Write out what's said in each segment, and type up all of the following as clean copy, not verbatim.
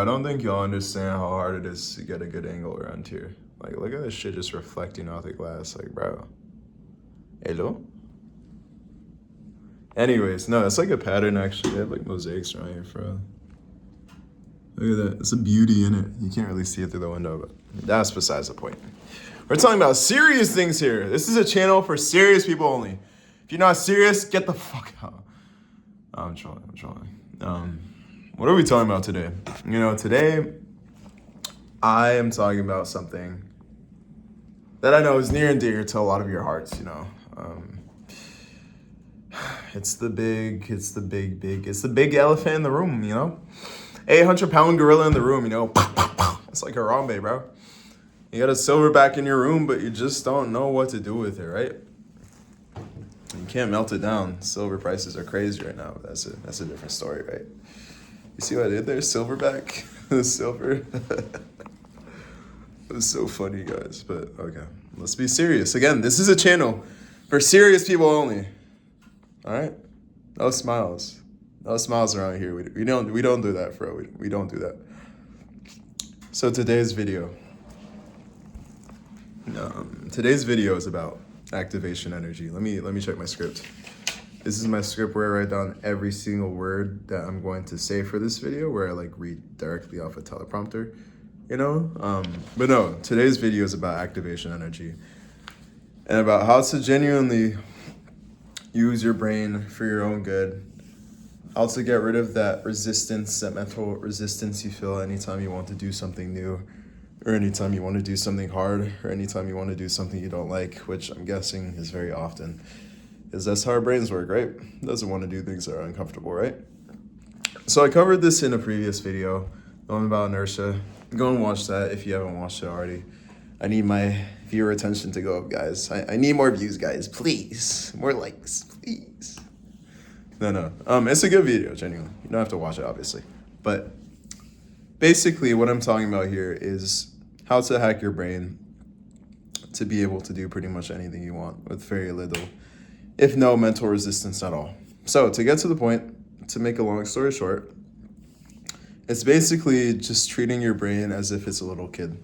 I don't think y'all understand how hard it is to get a good angle around here. Like, look at this shit just reflecting off the glass. Like, bro. Hello? Anyways, no, it's like a pattern actually. They have like mosaics around here, bro. Look at that. It's a beauty in it. You can't really see it through the window, but that's besides the point. We're talking about serious things here. This is a channel for serious people only. If you're not serious, get the fuck out. I'm trolling. What are we talking about today? You know, today I am talking about something that I know is near and dear to a lot of your hearts, you know. It's the big elephant in the room, you know. 800-pound gorilla in the room, you know. It's like Harambe, bro. You got a silverback in your room, but you just don't know what to do with it, right? You can't melt it down. Silver prices are crazy right now, but that's a different story, right? You see what I did there? Silverback? The silver? It was so funny, guys, but okay. Let's be serious. Again, this is a channel for serious people only. All right? No smiles. No smiles around here. We don't do that, bro. We don't do that. So today's video is about activation energy. Let me check my script. This is my script where I write down every single word that I'm going to say for this video, where I like read directly off a teleprompter, you know? But no, today's video is about activation energy and about how to genuinely use your brain for your own good. How to get rid of that resistance, that mental resistance you feel anytime you want to do something new, or anytime you want to do something hard, or anytime you want to do something you don't like, which I'm guessing is very often. Because that's how our brains work, right? It doesn't want to do things that are uncomfortable, right? So I covered this in a previous video, the one about inertia. Go and watch that if you haven't watched it already. I need my viewer attention to go up, guys. I need more views, guys, please. More likes, please. No. It's a good video, genuinely. You don't have to watch it, obviously. But basically what I'm talking about here is how to hack your brain to be able to do pretty much anything you want with very little, if no mental resistance at all. So to get to the point, to make a long story short, it's basically just treating your brain as if it's a little kid.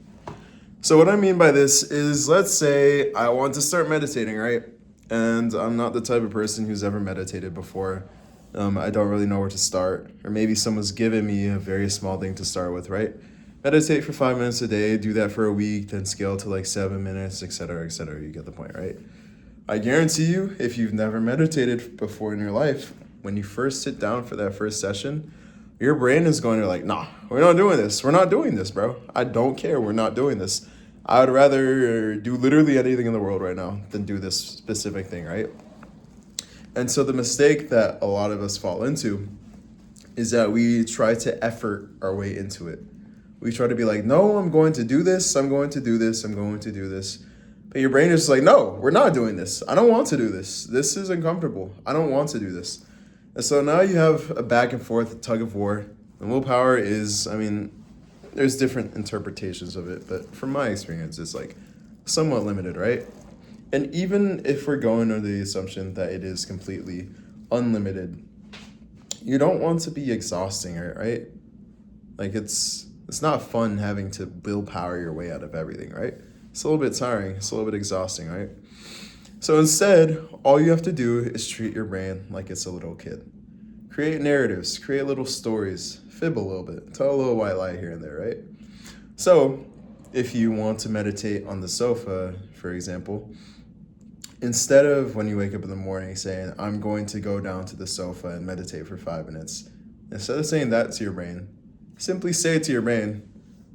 So what I mean by this is, let's say I want to start meditating, right? And I'm not the type of person who's ever meditated before. I don't really know where to start. Or maybe someone's given me a very small thing to start with, right? Meditate for 5 minutes a day, do that for a week, then scale to like 7 minutes, etc., etc. You get the point, right? I guarantee you, if you've never meditated before in your life, when you first sit down for that first session, your brain is going to like, nah, we're not doing this. We're not doing this, bro. I don't care. We're not doing this. I would rather do literally anything in the world right now than do this specific thing, right? And so the mistake that a lot of us fall into is that we try to effort our way into it. We try to be like, no, I'm going to do this. I'm going to do this. I'm going to do this. But your brain is just like, no, we're not doing this. I don't want to do this. This is uncomfortable. I don't want to do this. And so now you have a back and forth tug of war. And willpower is, there's different interpretations of it, but from my experience, it's like somewhat limited, right? And even if we're going under the assumption that it is completely unlimited, you don't want to be exhausting it, right? Like it's not fun having to willpower your way out of everything, right? It's a little bit tiring. It's a little bit exhausting, right? So instead, all you have to do is treat your brain like it's a little kid. Create narratives, create little stories, fib a little bit, tell a little white lie here and there, right? So if you want to meditate on the sofa, for example, instead of when you wake up in the morning saying, I'm going to go down to the sofa and meditate for 5 minutes, instead of saying that to your brain, simply say to your brain,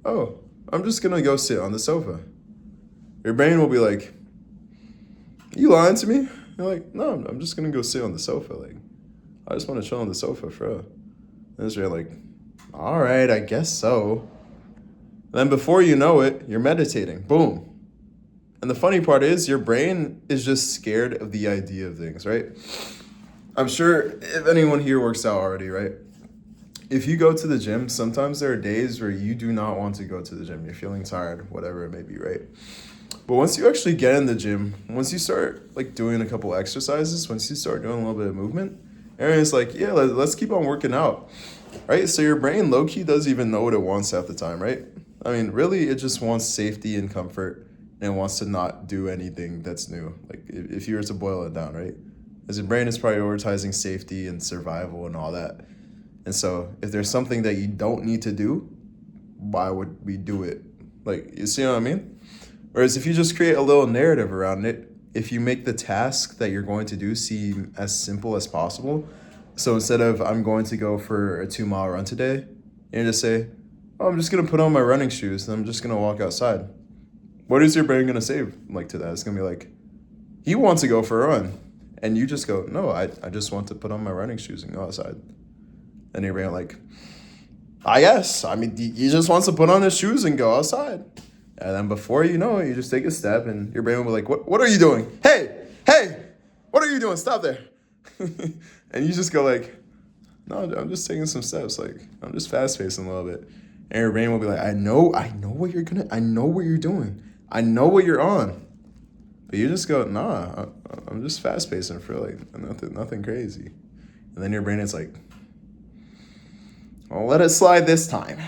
oh, I'm just going to go sit on the sofa. Your brain will be like, you lying to me? You're like, no, I'm just going to go sit on the sofa. Like, I just want to chill on the sofa, bro. And you're like, all right, I guess so. And then before you know it, you're meditating. Boom. And the funny part is your brain is just scared of the idea of things, right? I'm sure if anyone here works out already, right? If you go to the gym, sometimes there are days where you do not want to go to the gym. You're feeling tired, whatever it may be, right? But once you actually get in the gym, once you start like doing a couple exercises, once you start doing a little bit of movement, everyone's like, yeah, let's keep on working out. right? So your brain low-key doesn't even know what it wants half the time, right? I mean, really, it just wants safety and comfort and wants to not do anything that's new. Like if you were to boil it down, right? As your brain is prioritizing safety and survival and all that. And so if there's something that you don't need to do, why would we do it? Like, you see what I mean? Whereas if you just create a little narrative around it, if you make the task that you're going to do seem as simple as possible, so instead of I'm going to go for a 2-mile run today, you just say, oh, I'm just going to put on my running shoes and I'm just going to walk outside. What is your brain going to say like to that? It's going to be like, he wants to go for a run. And you just go, no, I just want to put on my running shoes and go outside. And your brain like, I guess. I mean, he just wants to put on his shoes and go outside. And then before you know it, you just take a step and your brain will be like, what are you doing? Hey, what are you doing? Stop there. And you just go like, no, I'm just taking some steps. Like, I'm just fast pacing a little bit. And your brain will be like, I know what you're doing. I know what you're on. But you just go, nah, I'm just fast pacing for like nothing crazy. And then your brain is like, I'll let it slide this time.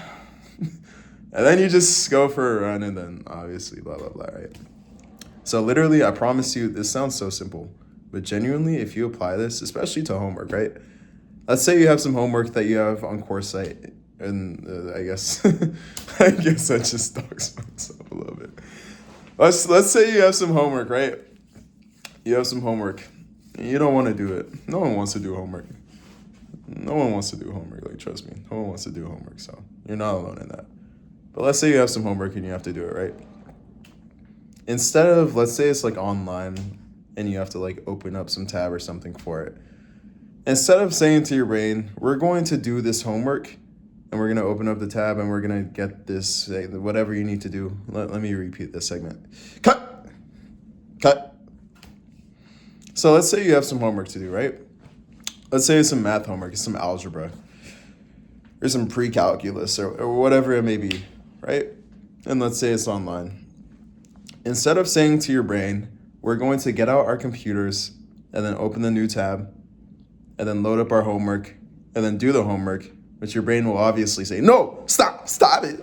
And then you just go for a run and then obviously blah, blah, blah, right? So literally, I promise you, this sounds so simple. But genuinely, if you apply this, especially to homework, right? Let's say you have some homework that you have on course site. And I guess I just talks myself a little bit. Let's say you have some homework, right? You have some homework. And you don't want to do it. No one wants to do homework. No one wants to do homework, like, trust me. No one wants to do homework, so you're not alone in that. But let's say you have some homework and you have to do it, right? Instead of, let's say it's like online and you have to like open up some tab or something for it. Instead of saying to your brain, we're going to do this homework and we're going to open up the tab and we're going to get this, whatever you need to do. Let me repeat this segment. Cut. So let's say you have some homework to do, right? Let's say it's some math homework, it's some algebra, or some pre-calculus, or whatever it may be, right? And let's say it's online. Instead of saying to your brain, we're going to get out our computers and then open the new tab and then load up our homework and then do the homework, which your brain will obviously say, no, stop it.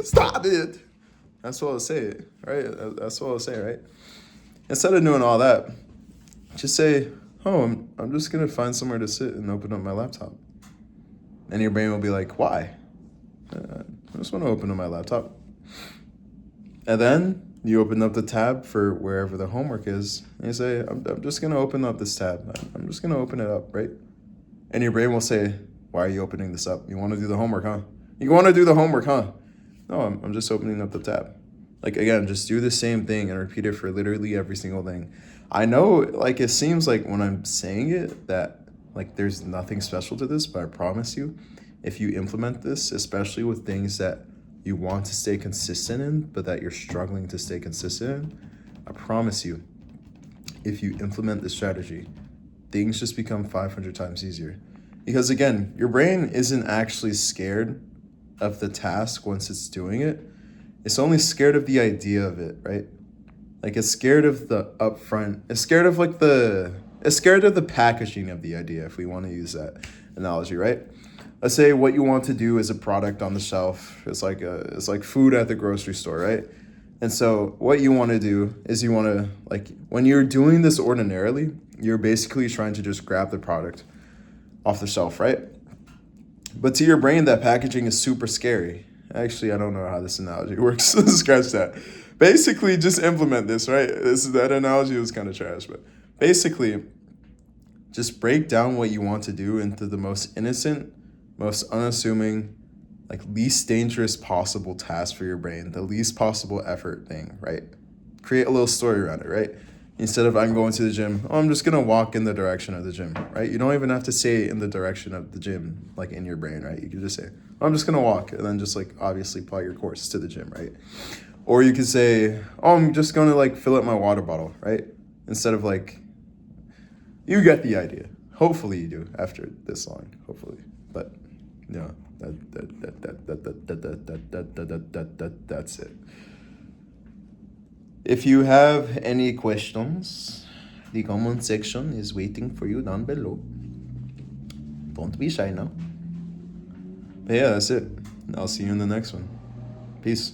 That's what it'll say, right? That's what it'll say, right? Instead of doing all that, just say, oh, I'm just going to find somewhere to sit and open up my laptop. And your brain will be like, why? I just want to open up my laptop. And then you open up the tab for wherever the homework is. And you say, I'm just going to open up this tab. I'm just going to open it up, right? And your brain will say, why are you opening this up? You want to do the homework, huh? No, I'm just opening up the tab. Like, again, just do the same thing and repeat it for literally every single thing. I know, like, it seems like when I'm saying it that, like, there's nothing special to this, but I promise you, if you implement this, especially with things that you want to stay consistent in, but that you're struggling to stay consistent in, I promise you, if you implement this strategy, things just become 500 times easier. Because, again, your brain isn't actually scared of the task once it's doing it. It's only scared of the idea of it, right? Like, it's scared of the upfront. It's scared of the packaging of the idea, if we want to use that analogy, right? Let's say what you want to do is a product on the shelf. It's like food at the grocery store, right? And so what you want to do is you want to, like, when you're doing this ordinarily, you're basically trying to just grab the product off the shelf, right? But to your brain, that packaging is super scary. Actually, I don't know how this analogy works. Scratch that. Basically, just implement this, right? That analogy was kind of trash, but basically, just break down what you want to do into the most innocent, most unassuming, like, least dangerous possible task for your brain, the least possible effort thing, right? Create a little story around it, right? Instead of I'm going to the gym, I'm just going to walk in the direction of the gym, right? You don't even have to say in the direction of the gym, like, in your brain, right? You can just say, I'm just going to walk, and then just, like, obviously plot your course to the gym, right? Or you could say, I'm just going to, like, fill up my water bottle, right? Instead of, like, you get the idea. Hopefully you do after this long, hopefully. But, no, that's it. If you have any questions, the comment section is waiting for you down below. Don't be shy now. yeah, that's it. I'll see you in the next one. Peace.